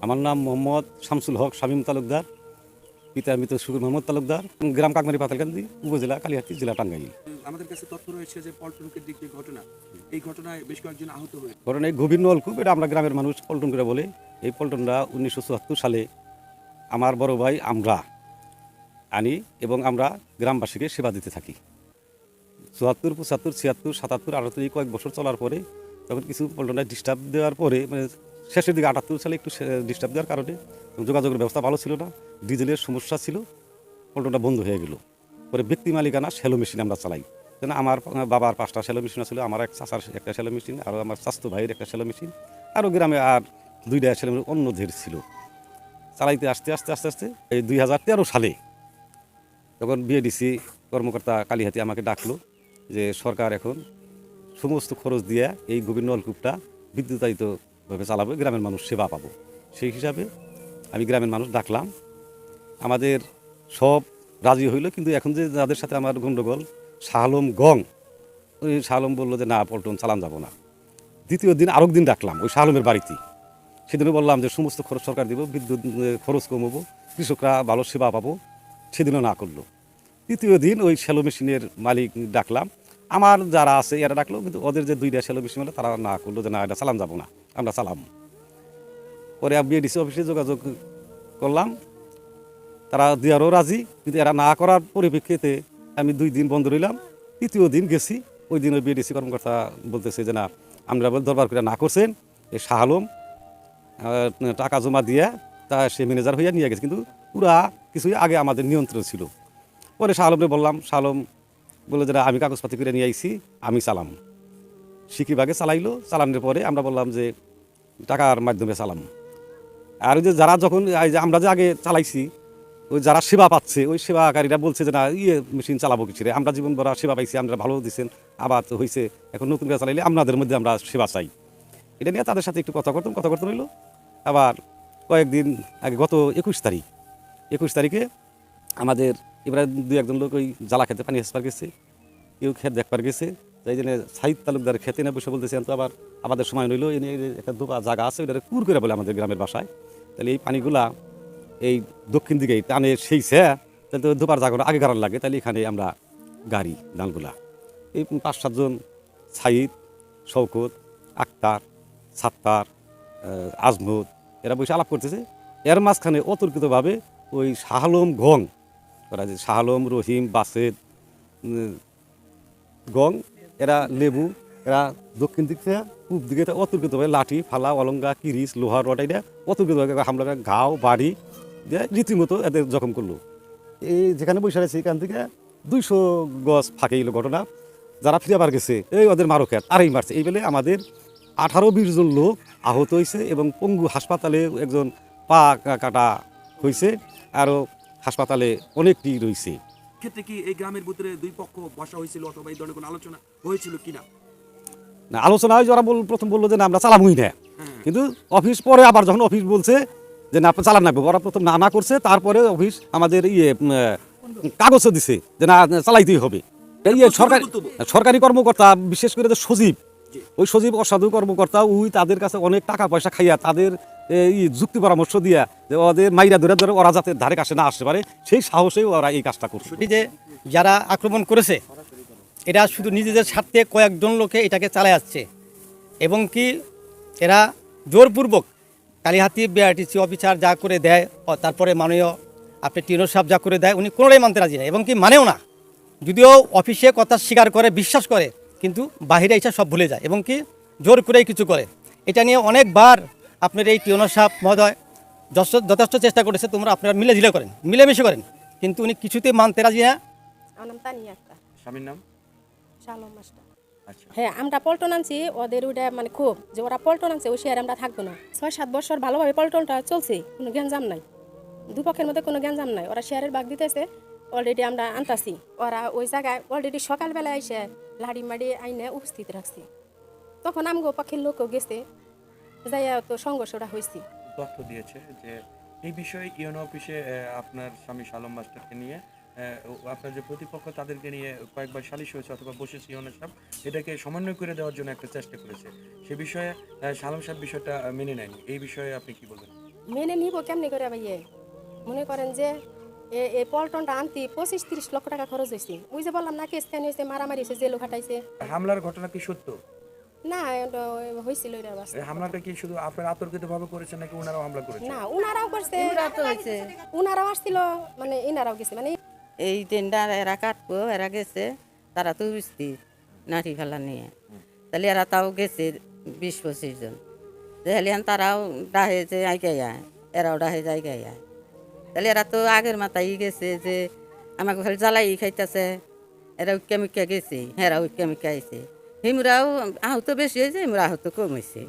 আমার নাম মোহাম্মদ শামসুল হক শামীম তালুকদার, পিতা মৃত শুকুর মোহাম্মদ তালুকদার, গ্রাম কাকমারি পাতালকান্দি, উপজেলা কালিহাতী, জেলা টাঙ্গাইল। আমাদের কাছে তথ্য রয়েছে যে পল্টনকের দিকে ঘটনা, এই ঘটনায় বেশ কয়েকজন আহত হয়েছে। কারণ এই গভীর নলকূপ, এটা আমরা গ্রামের মানুষ পল্টন করে বলে। এই পল্টনটা 1974 সালে আমার বড় ভাই আমরা আনি এবং আমরা গ্রামবাসীকে সেবা দিতে থাকি। 74, 75, 76, 77, 78 এই কয়েক বছর চলার পরে তখন কিছু পল্টনটায় ডিস্টার্ব দেওয়ার পরে, মানে শেষের দিকে 78 সালে একটু ডিস্টার্ব দেওয়ার কারণে যোগাযোগের ব্যবস্থা ভালো ছিল না, ডিজেলের সমস্যা ছিল, পল্টনটা বন্ধ হয়ে গেল। পরে ব্যক্তি মালিকানা শ্যালো মেশিন আমরা চালাই। যেন আমার বাবার 5টা শ্যালো মেশিন ছিল, আমার এক চাচার একটা শ্যালো মেশিন, আর আমার স্বাস্থ্য ভাইয়ের একটা শ্যালো মেশিন, আরও গ্রামে আর 2টা শ্যালো মেশিন অন্যদের ছিল। চালাইতে আস্তে আস্তে আস্তে আস্তে এই 2013 সালে তখন বিএডিসি কর্মকর্তা কালিহাতী আমাকে ডাকলো যে সরকার এখন সমস্ত খরচ দিয়ে এই গভীর নলকূপটা বিদ্যুতায়িতভাবে চালাবে, গ্রামের মানুষ সেবা পাবো। সেই হিসাবে আমি গ্রামের মানুষ ডাকলাম, আমাদের সব রাজি হইল। কিন্তু এখন যে যাদের সাথে আমার গণ্ডগোল, শাহ আলম গং, ওই শাহ আলম বললো যে না, পল্টন চালান যাব না। দ্বিতীয় দিন আরেক দিন ডাকলাম ওই শাহ আলমের বাড়িতে, সেদিনও বললাম যে সমস্ত খরচ সরকার দিব, বিদ্যুৎ খরচ কমাবো, কৃষকরা ভালো সেবা পাবো, সেদিনও না করলো। তৃতীয় দিন ওই শ্যালো মেশিনের মালিক ডাকলাম, আমার যারা আছে এরা ডাকলো, কিন্তু ওদের যে 2টা শ্যালো মেশিন হলো তারা না করলো যে না, এটা চালান যাব না, আমরা চালাম। পরে বিএডিসি অফিসে যোগাযোগ করলাম, তারা দেওয়ারও রাজি, কিন্তু এরা না করার পরিপ্রেক্ষিতে আমি 2 দিন বন্ধ রইলাম। তৃতীয় দিন গেছি, ওই দিন ওই বিএডিসি কর্মকর্তা বলতেছে যে না, আমরা দরবার করে না করছেন, এই শাহ আলম টাকা জমা দিয়ে তা সে ম্যানেজার হইয়া নিয়ে গেছে, কিন্তু পুরা কিছুই আগে আমাদের নিয়ন্ত্রণ ছিল। পরে শাহ আলমকে বললাম, শাহ আলম বলে যে আমি কাগজপাতি করে নিয়ে আইছি, আমি চালাম। সিকিভাগে চালাইলো, চালানোর পরে আমরা বললাম যে টাকার মাধ্যমে চালাম। আর ওই যে যারা যখন এই যে আমরা যে আগে চালাইছি, ওই যারা সেবা পাচ্ছে ওই সেবাকারীরা বলছে যে না, মেশিন চালাবো কিছু রে, আমরা জীবন ভরা সেবা পাইছি, আমরা ভালো দিচ্ছেন, আবার হয়েছে, এখন নতুন করে চালাইলে আপনাদের মধ্যে আমরা সেবা চাই। এটা নিয়ে তাদের সাথে একটু কথা করতে রইলো। আবার কয়েকদিন আগে গত 21 তারিখে আমাদের এবারে 2-1 লোক ওই জ্বালা খেতে পানি আসবার গেছে, কেউ ক্ষেত দেখবার গেছে, তাই জন্য সাইদ তালুকদার খেতে না বসে বলতেছেন, তো আবার আমাদের সময় নইলো, এ নিয়ে একটা দোপা জায়গা আছে, ওইটা কুর করে বলে আমাদের গ্রামের বাসায়। তাহলে এই পানিগুলা এই দক্ষিণ দিকে টানে সেই তাহলে তো দোপার জায়গাটা আগে গাড়ার লাগে, তাহলে এখানে আমরা গাড়ি ডালগুলা এই 5-7 জন, সাইদ, শওকত, আক্তার, সাত্তার, আজমত, এরা বসে আলাপ করতেছে। এর মাঝখানে অতর্কিতভাবে ওই শাহ আলম গং, ওরা যে শাহ আলম, রহিম, বাসেদ, গং, এরা লেবু, এরা দক্ষিণ দিক থেকে পূব দিকে অতর্কিতভাবে লাঠি, ফালা, অলঙ্গা, কিরিচ, লোহার রড, এটা অতর্কিতভাবে হামলা করে ঘাও বাড়ি দিয়ে রীতিমতো এদের জখম করলো। এই যেখানে বসে আছে এখান থেকে 200 গজ ফাঁকে এলো ঘটনা। যারা ফিরে আবার গেছে, এই ওদের মারো খেত আরই মারছে। এই বেলে আমাদের 18-20 জন লোক আহত হয়েছে এবং পঙ্গু হাসপাতালে একজন পা কাটা হয়েছে, আরও হাসপাতালে অনেকটি রয়েছে। ক্ষেত্রে কি এই গ্রামের ভিতরে দুই পক্ষ বসা হয়েছিল অথবা এই ধরনের কোনো আলোচনা হয়েছিল কিনা? না, আলোচনা হয় যে ওরা প্রথম বললো যে না, আমরা চালামই না, কিন্তু অফিস পরে আবার যখন অফিস বলছে যে না, আপনি চালান লাগবে, ওরা প্রথম না করছে, তারপরে অফিস আমাদের কাগজও দিছে যে না, চালাইতেই হবে। সরকারি কর্মকর্তা, বিশেষ করে যে সচিব, ওই সচিব অসাধু কর্মকর্তা, তাদের কাছে অনেক টাকা পয়সা খাইয়া তাদের যুক্তি পরামর্শ দিয়া যে ওদের মাইরা ধরে ওরা যাতে ধারে কাছে না আসতে পারে, সেই সাহসেই ওরা এই কাজটা করছে। যে যারা আক্রমণ করেছে এরা শুধু নিজেদের স্বার্থে কয়েকজন লোকে এটাকে চালায় আসছে, এবং কি এরা জোরপূর্বক কালিহাতী বিআরটিসি অফিসার যা করে দেয়, তারপরে মাননীয় আপনি টিনো সাহেব যা করে দেয়, উনি কোনোটাই মানতে রাজি না, এবং কি মানেও না। যদিও অফিসে কথা স্বীকার করে, বিশ্বাস করে, কিন্তু বাহিরে এসে সব ভুলে যায়, এবং কি জোর করেই কিছু করে। এটা নিয়ে অনেকবার আপনার এই টিনো সাহেব মহোদয় যথেষ্ট চেষ্টা করেছে, তোমরা আপনারা মিলেঝিলে করেন, মিলেমিশে করেন, কিন্তু উনি কিছুতেই মানতে রাজি না। আমার নাম তানিয়া আক্তার। স্বামীর নাম? শালম মাস্টার। আচ্ছা, হ্যাঁ, আমরা পল্টন আনছি, ওদের ওইটা মানে খুব যে ওরা পল্টন আনছে, ওই শেয়ারে আমরা থাকবো না। 6-7 বছর ভালোভাবে পল্টনটা চলছে, কোনো গ্যাঞ্জাম নাই, দুপক্ষের মধ্যে কোনো গ্যাঞ্জাম নাই। ওরা শেয়ারের ভাগ দিতেছে, অলরেডি আমরা আনতাছি। ওরা ওই জায়গায় অলরেডি সকালবেলা এসে লাড়ি মাড়ি আইনে উপস্থিত রাখছি, তখন আমগো পক্ষের লোকও গেছে, যাইয়া তো সংঘর্ষটা হয়েছি। তথ্য দিয়েছে যে এই বিষয়ে ইউনো অফিসে আপনার স্বামী শালম মাস্টারকে নিয়ে আপনার যে প্রতিপক্ষ তাদেরকে নিয়ে কয়েকবার সালিশ হয়েছে অথবা বসেছে ইউনো সাহেব, এটাকে সমন্বয় করে দেওয়ার জন্য একটা চেষ্টা করেছে। সে বিষয়ে শালম সাহেব বিষয়টা মেনে নেয়নি। এই বিষয়ে আপনি কি বলবেন? মেনে নিব কেমনি করে ভাইয়ে? মনে করেন যে এই পল্টনটা আনতে 25-30 লক্ষ টাকা খরচ হয়েছে। ওই যে বললাম না কেস কেন হয়েছে, মারামারি হয়েছে, জেলও খাটাইছে। হামলার ঘটনা কি সত্য? না এটা হয়েছিল এটা বাস। এই হামলাটা কি শুধু আপনারা আতর্কিত ভাবে করেছেন নাকি ওনারাও হামলা করেছে? না উনারাও করছে, তো হয়েছে উনারাও আসছিল, মানে ইনারাও গেছে, মানে এই দিনটা এরা কাটবো, এরা গেছে, তারা তো বুঝতি নাটি ফেলা নিয়ে, তাহলে এরা তাও গেছে 20-25 জন, তাহলে তারাও ডাহে যে আইগাই আয়, এরাও ডাহে জায়গায় আয়, তাহলে এরা তো আগের মাথায় গেছে যে আমাকে খালি জ্বালাই খাইতেছে, এরা উইকা মিকা গেছে, হেরা উইকা মিকা আইছে, হিমরাও আহত বেশি হয়েছে, হিমরা আহত কম হয়েছে।